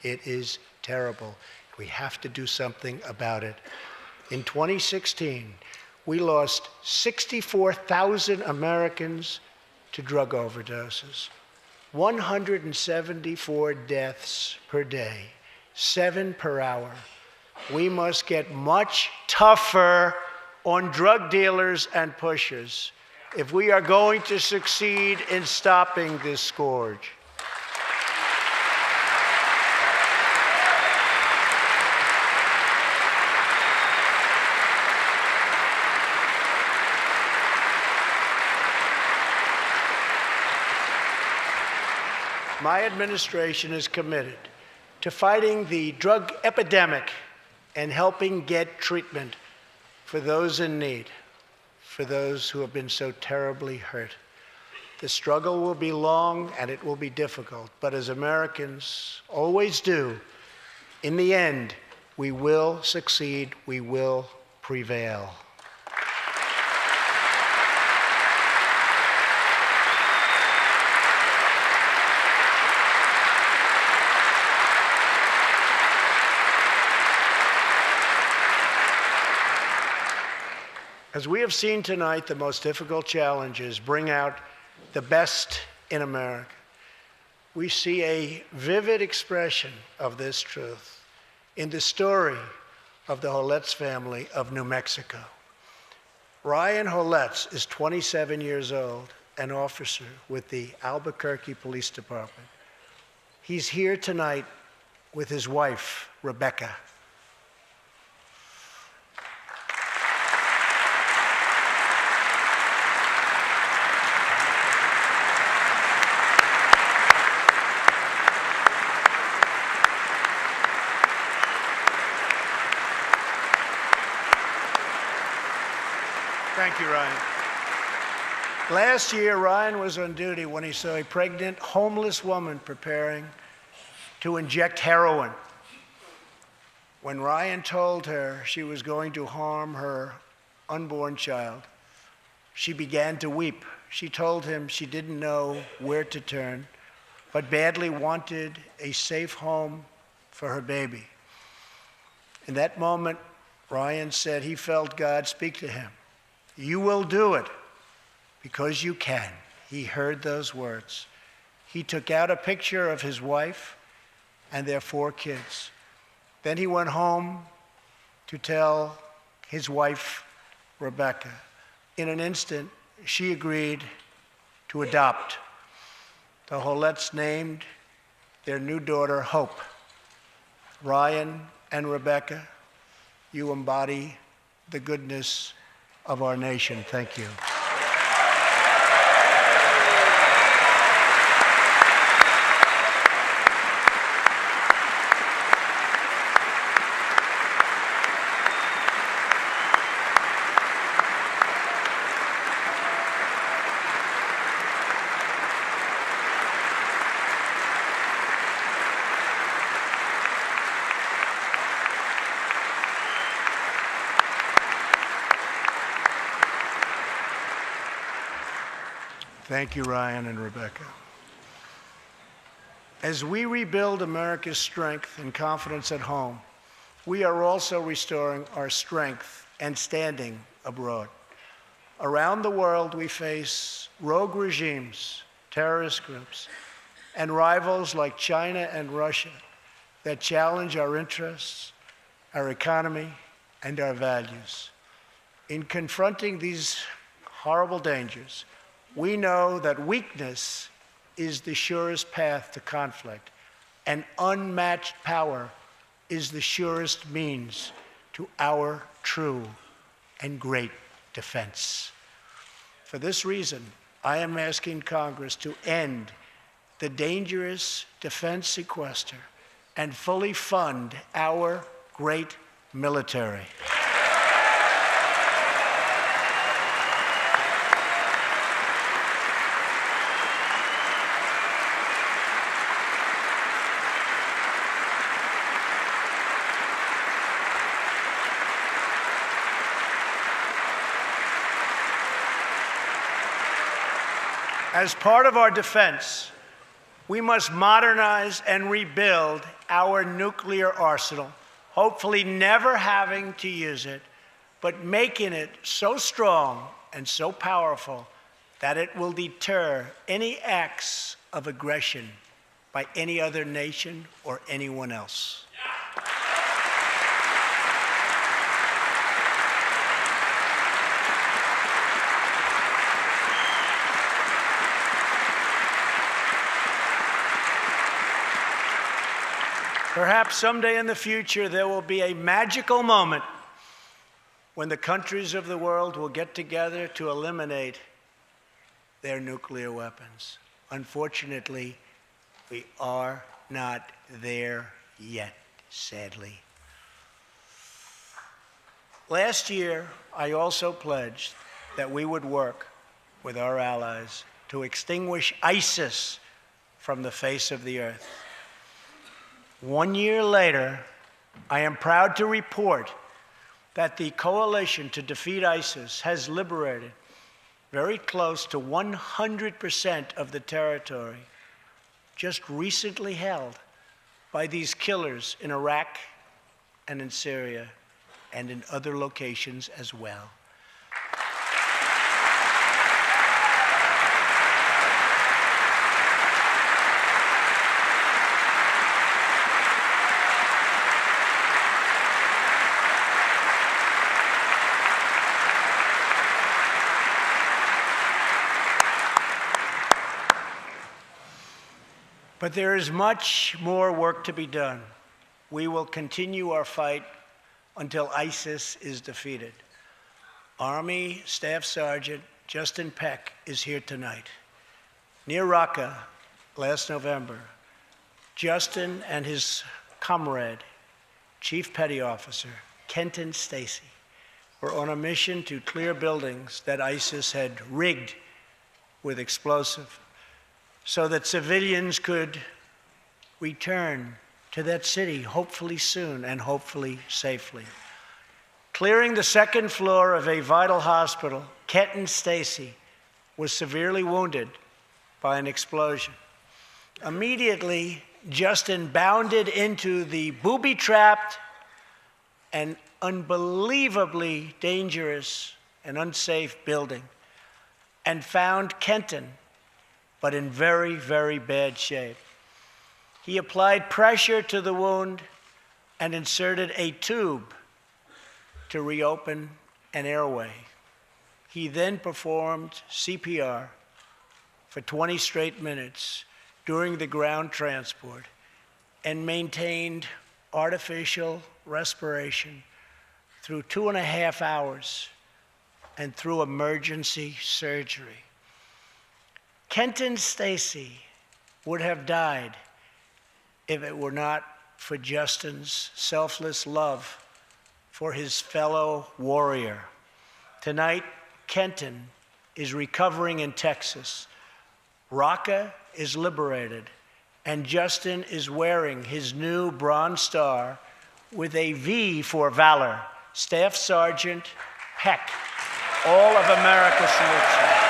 It is terrible. We have to do something about it. In 2016, we lost 64,000 Americans to drug overdoses, 174 deaths per day, 7 per hour. We must get much tougher on drug dealers and pushers if we are going to succeed in stopping this scourge. My administration is committed to fighting the drug epidemic and helping get treatment for those in need, for those who have been so terribly hurt. The struggle will be long and it will be difficult, but as Americans always do, in the end, we will succeed, we will prevail. As we have seen tonight, the most difficult challenges bring out the best in America. We see a vivid expression of this truth in the story of the Holetz family of New Mexico. Ryan Holetz is 27 years old, an officer with the Albuquerque Police Department. He's here tonight with his wife, Rebecca. Thank you, Ryan. Last year, Ryan was on duty when he saw a pregnant, homeless woman preparing to inject heroin. When Ryan told her she was going to harm her unborn child, she began to weep. She told him she didn't know where to turn, but badly wanted a safe home for her baby. In that moment, Ryan said he felt God speak to him. You will do it because you can. He heard those words. He took out a picture of his wife and their 4 kids. Then he went home to tell his wife, Rebecca. In an instant, she agreed to adopt. The Hollettes named their new daughter Hope. Ryan and Rebecca, you embody the goodness of our nation. Thank you. Thank you, Ryan and Rebecca. As we rebuild America's strength and confidence at home, we are also restoring our strength and standing abroad. Around the world, we face rogue regimes, terrorist groups, and rivals like China and Russia that challenge our interests, our economy, and our values. In confronting these horrible dangers, we know that weakness is the surest path to conflict, and unmatched power is the surest means to our true and great defense. For this reason, I am asking Congress to end the dangerous defense sequester and fully fund our great military. As part of our defense, we must modernize and rebuild our nuclear arsenal, hopefully never having to use it, but making it so strong and so powerful that it will deter any acts of aggression by any other nation or anyone else. Perhaps someday in the future, there will be a magical moment when the countries of the world will get together to eliminate their nuclear weapons. Unfortunately, we are not there yet, sadly. Last year, I also pledged that we would work with our allies to extinguish ISIS from the face of the earth. 1 year later, I am proud to report that the coalition to defeat ISIS has liberated very close to 100% of the territory just recently held by these killers in Iraq and in Syria and in other locations as well. But there is much more work to be done. We will continue our fight until ISIS is defeated. Army Staff Sergeant Justin Peck is here tonight. Near Raqqa last November, Justin and his comrade, Chief Petty Officer Kenton Stacy, were on a mission to clear buildings that ISIS had rigged with explosive, so that civilians could return to that city, hopefully soon and hopefully safely. Clearing the second floor of a vital hospital, Kenton Stacy was severely wounded by an explosion. Immediately, Justin bounded into the booby-trapped and unbelievably dangerous and unsafe building and found Kenton, but in very, very bad shape. He applied pressure to the wound and inserted a tube to reopen an airway. He then performed CPR for 20 straight minutes during the ground transport and maintained artificial respiration through 2.5 hours and through emergency surgery. Kenton Stacy would have died if it were not for Justin's selfless love for his fellow warrior. Tonight, Kenton is recovering in Texas. Raqqa is liberated, and Justin is wearing his new Bronze Star with a V for valor. Staff Sergeant Peck, all of America salutes you.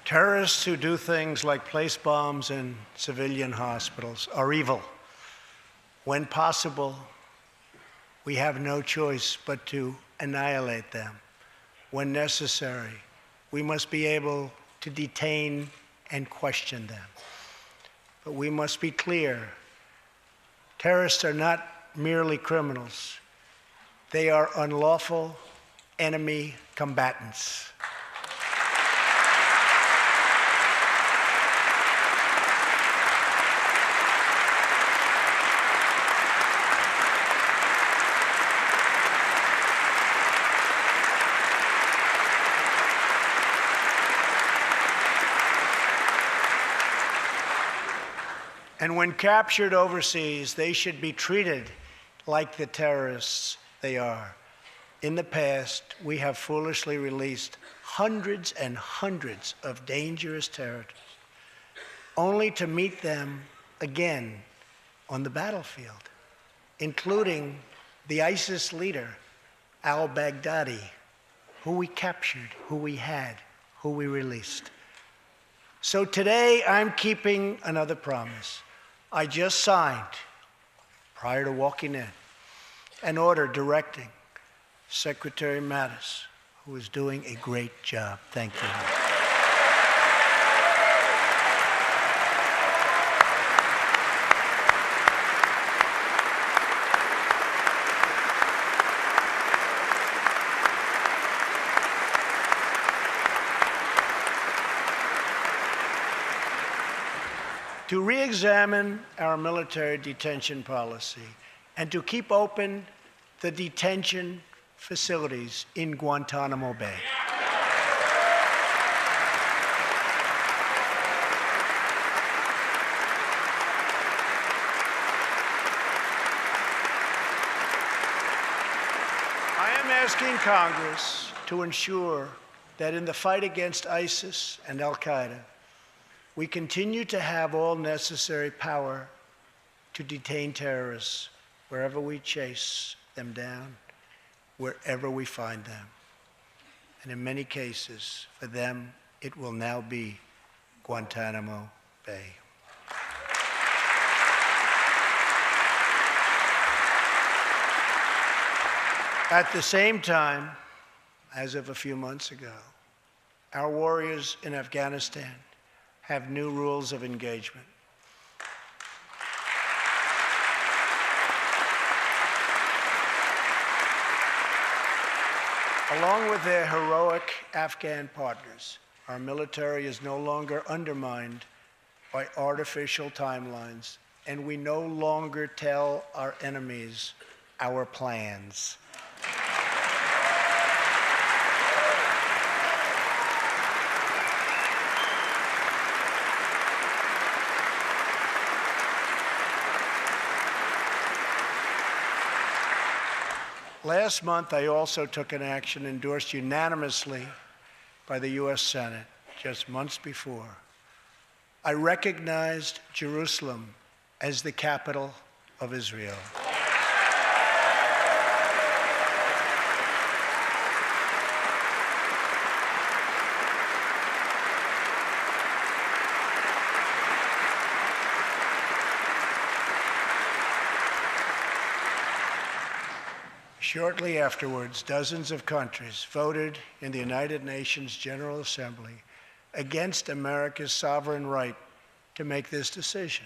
Terrorists who do things like place bombs in civilian hospitals are evil. When possible, we have no choice but to annihilate them. When necessary, we must be able to detain and question them. But we must be clear, terrorists are not merely criminals. They are unlawful enemy combatants. And when captured overseas, they should be treated like the terrorists they are. In the past, we have foolishly released hundreds and hundreds of dangerous terrorists, only to meet them again on the battlefield, including the ISIS leader, al-Baghdadi, who we captured, who we had, who we released. So today, I'm keeping another promise. I just signed, prior to walking in, an order directing Secretary Mattis, who is doing a great job. Thank you. To re-examine our military detention policy and to keep open the detention facilities in Guantanamo Bay. I am asking Congress to ensure that in the fight against ISIS and al-Qaeda, we continue to have all necessary power to detain terrorists wherever we chase them down, wherever we find them. And in many cases, for them, it will now be Guantanamo Bay. At the same time, as of a few months ago, our warriors in Afghanistan have new rules of engagement. Along with their heroic Afghan partners, our military is no longer undermined by artificial timelines, and we no longer tell our enemies our plans. Last month, I also took an action endorsed unanimously by the U.S. Senate just months before. I recognized Jerusalem as the capital of Israel. Shortly afterwards, dozens of countries voted in the United Nations General Assembly against America's sovereign right to make this decision.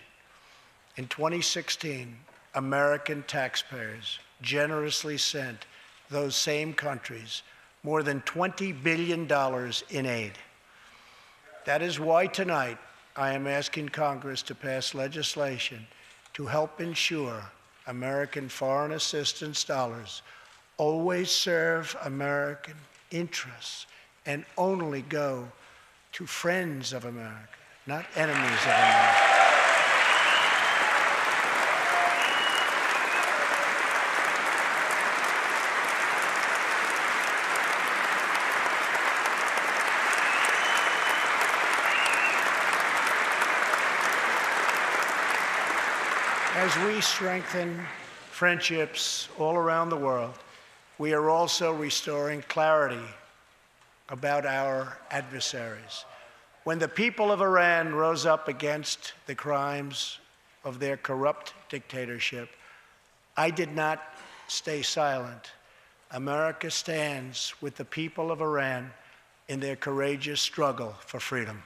In 2016, American taxpayers generously sent those same countries more than $20 billion in aid. That is why tonight I am asking Congress to pass legislation to help ensure American foreign assistance dollars always serve American interests and only go to friends of America, not enemies of America. As we strengthen friendships all around the world, we are also restoring clarity about our adversaries. When the people of Iran rose up against the crimes of their corrupt dictatorship, I did not stay silent. America stands with the people of Iran in their courageous struggle for freedom.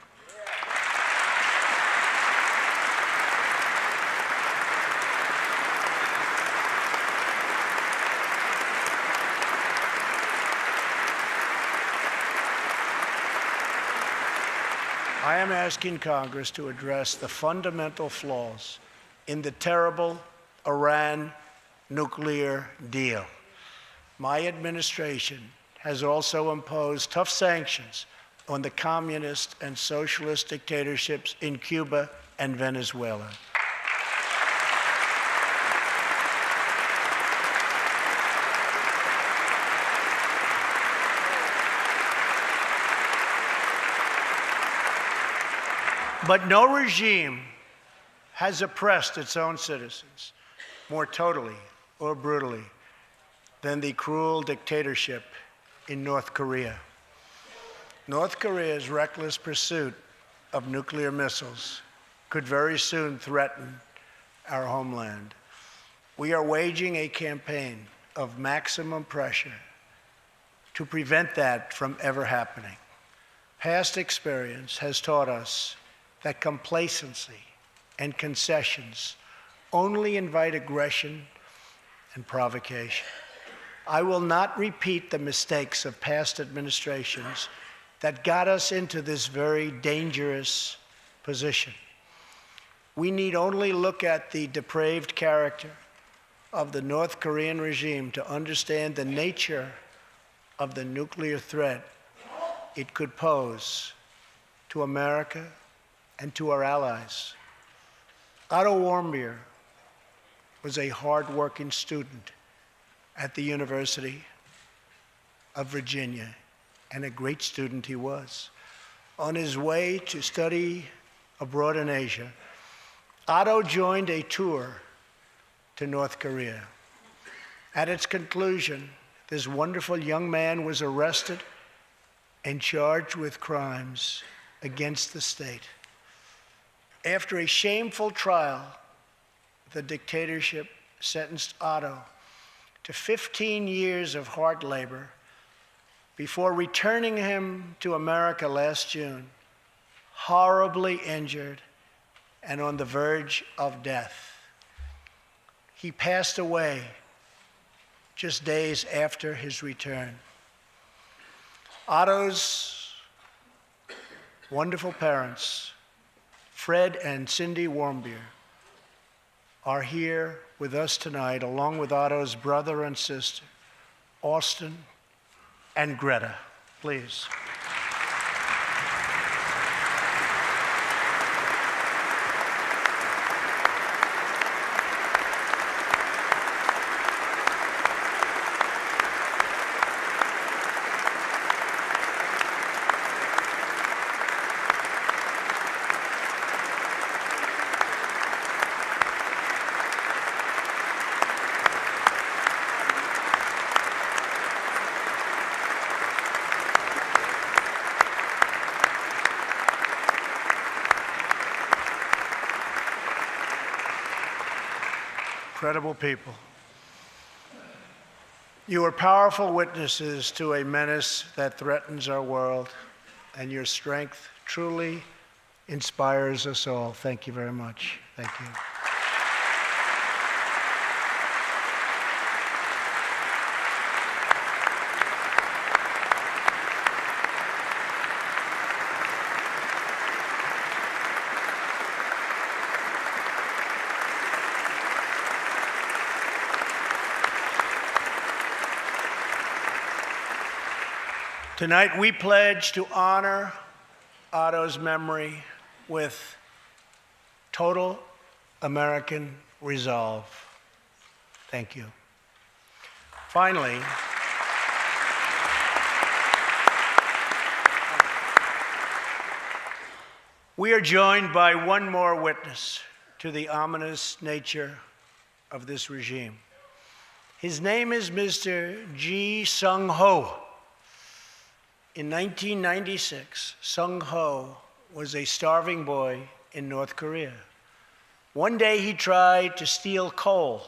I am asking Congress to address the fundamental flaws in the terrible Iran nuclear deal. My administration has also imposed tough sanctions on the communist and socialist dictatorships in Cuba and Venezuela. But no regime has oppressed its own citizens more totally or brutally than the cruel dictatorship in North Korea. North Korea's reckless pursuit of nuclear missiles could very soon threaten our homeland. We are waging a campaign of maximum pressure to prevent that from ever happening. Past experience has taught us that complacency and concessions only invite aggression and provocation. I will not repeat the mistakes of past administrations that got us into this very dangerous position. We need only look at the depraved character of the North Korean regime to understand the nature of the nuclear threat it could pose to America and to our allies. Otto Warmbier was a hard-working student at the University of Virginia, and a great student he was. On his way to study abroad in Asia, Otto joined a tour to North Korea. At its conclusion, this wonderful young man was arrested and charged with crimes against the state. After a shameful trial, the dictatorship sentenced Otto to 15 years of hard labor before returning him to America last June, horribly injured and on the verge of death. He passed away just days after his return. Otto's wonderful parents, Fred and Cindy Warmbier, are here with us tonight, along with Otto's brother and sister, Austin and Greta. Please. incredible people. You are powerful witnesses to a menace that threatens our world, and your strength truly inspires us all. Thank you very much. Thank you. Tonight, we pledge to honor Otto's memory with total American resolve. Thank you. Finally, we are joined by one more witness to the ominous nature of this regime. His name is Mr. Ji Sung-ho. In 1996, Sung-ho was a starving boy in North Korea. One day he tried to steal coal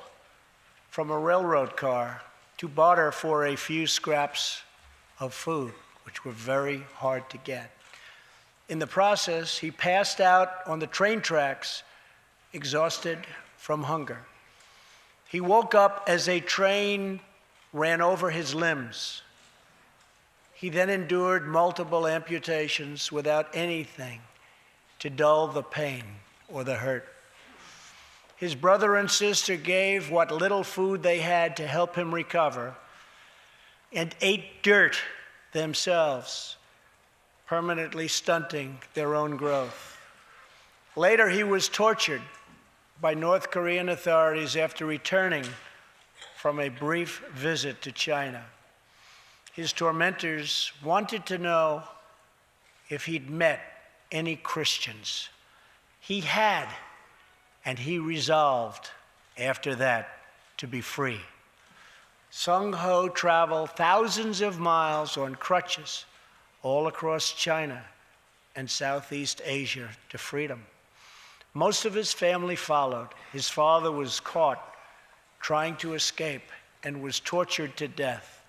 from a railroad car to barter for a few scraps of food, which were very hard to get. In the process, he passed out on the train tracks, exhausted from hunger. He woke up as a train ran over his limbs. He then endured multiple amputations without anything to dull the pain or the hurt. His brother and sister gave what little food they had to help him recover and ate dirt themselves, permanently stunting their own growth. Later, he was tortured by North Korean authorities after returning from a brief visit to China. His tormentors wanted to know if he'd met any Christians. He had, and he resolved after that to be free. Sung-ho traveled thousands of miles on crutches all across China and Southeast Asia to freedom. Most of his family followed. His father was caught trying to escape and was tortured to death.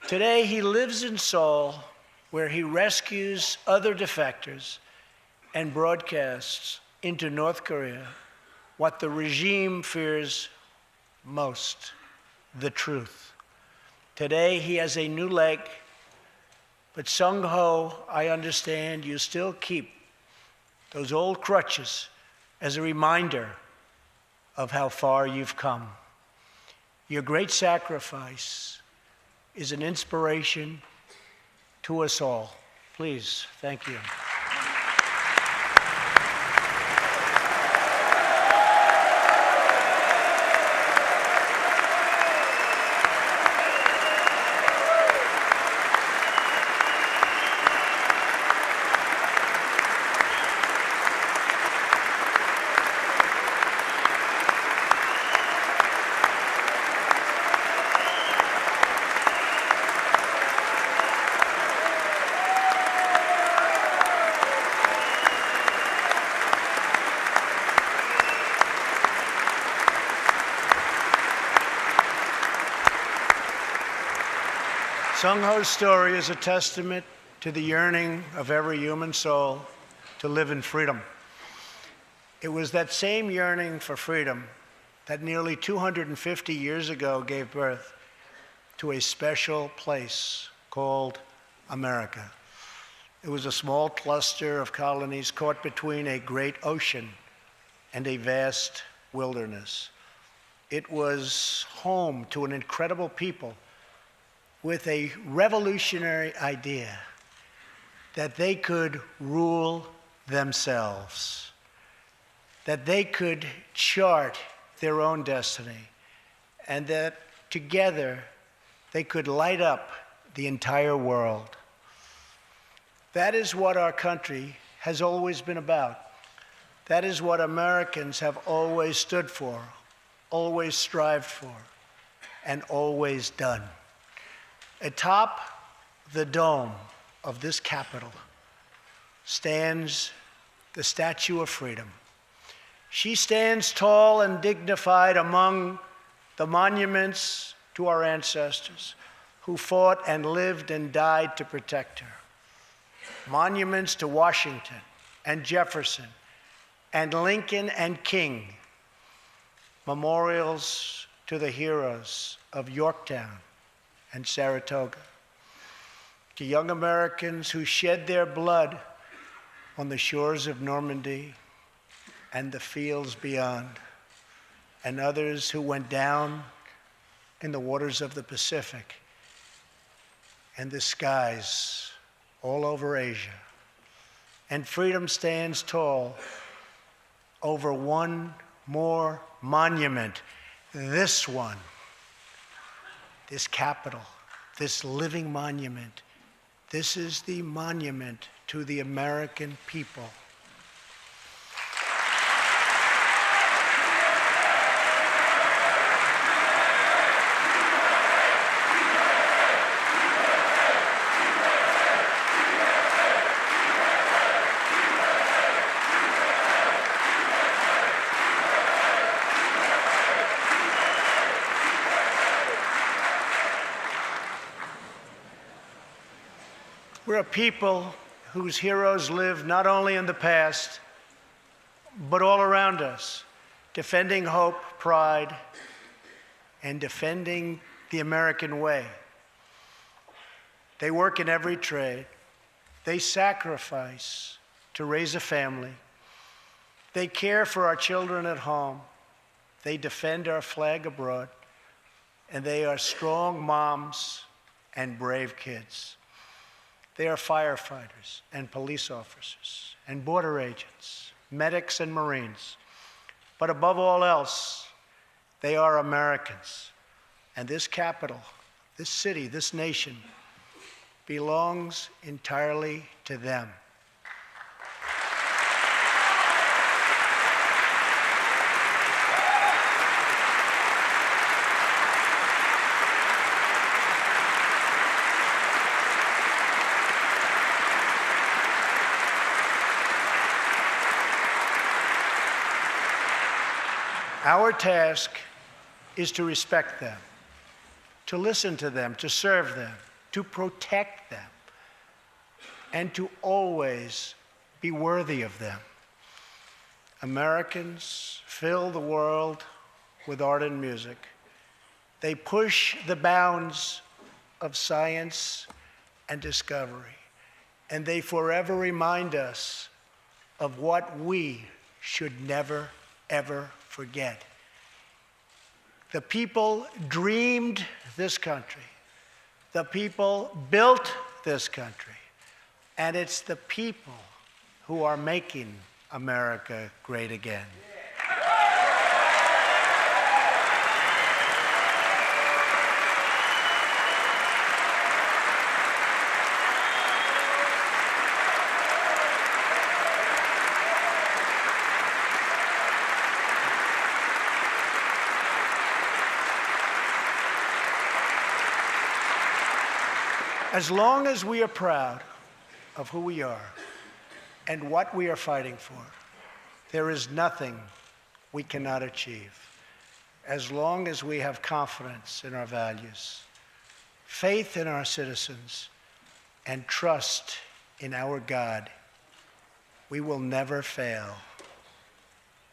Today, he lives in Seoul, where he rescues other defectors and broadcasts into North Korea what the regime fears most, the truth. Today, he has a new leg, but Sung-ho, I understand you still keep those old crutches as a reminder of how far you've come. Your great sacrifice is an inspiration to us all. Please, thank you. Sung-ho's story is a testament to the yearning of every human soul to live in freedom. It was that same yearning for freedom that nearly 250 years ago gave birth to a special place called America. It was a small cluster of colonies caught between a great ocean and a vast wilderness. It was home to an incredible people with a revolutionary idea that they could rule themselves, that they could chart their own destiny, and that together they could light up the entire world. That is what our country has always been about. That is what Americans have always stood for, always strived for, and always done. Atop the dome of this Capitol stands the Statue of Freedom. She stands tall and dignified among the monuments to our ancestors who fought and lived and died to protect her. Monuments to Washington and Jefferson and Lincoln and King. Memorials to the heroes of Yorktown and Saratoga. To young Americans who shed their blood on the shores of Normandy and the fields beyond, and others who went down in the waters of the Pacific and the skies all over Asia. And freedom stands tall over one more monument, this one, this Capitol, this living monument. This is the monument to the American people. We're a people whose heroes live not only in the past, but all around us, defending hope, pride, and defending the American way. They work in every trade. They sacrifice to raise a family. They care for our children at home. They defend our flag abroad. And they are strong moms and brave kids. They are firefighters and police officers and border agents, medics and Marines. But above all else, they are Americans. And this capital, this city, this nation belongs entirely to them. Our task is to respect them, to listen to them, to serve them, to protect them, and to always be worthy of them. Americans fill the world with art and music. They push the bounds of science and discovery, and they forever remind us of what we should never, ever forget. The people dreamed this country. The people built this country. And it's the people who are making America great again. As long as we are proud of who we are and what we are fighting for, there is nothing we cannot achieve. As long as we have confidence in our values, faith in our citizens, and trust in our God, we will never fail.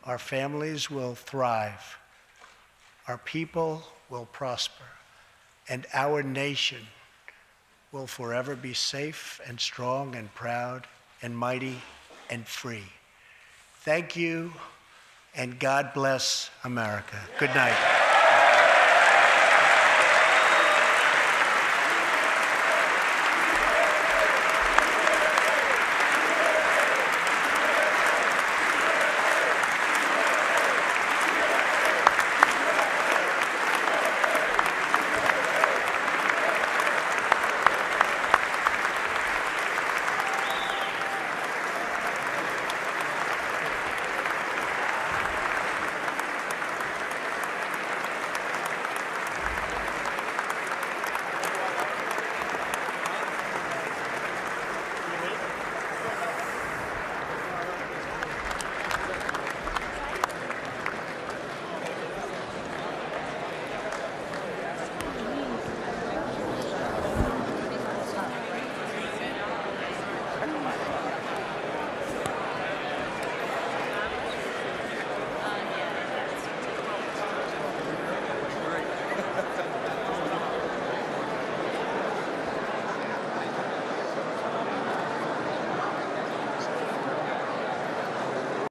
Our families will thrive. Our people will prosper. And our nation will forever be safe and strong and proud and mighty and free. Thank you, and God bless America. Good night.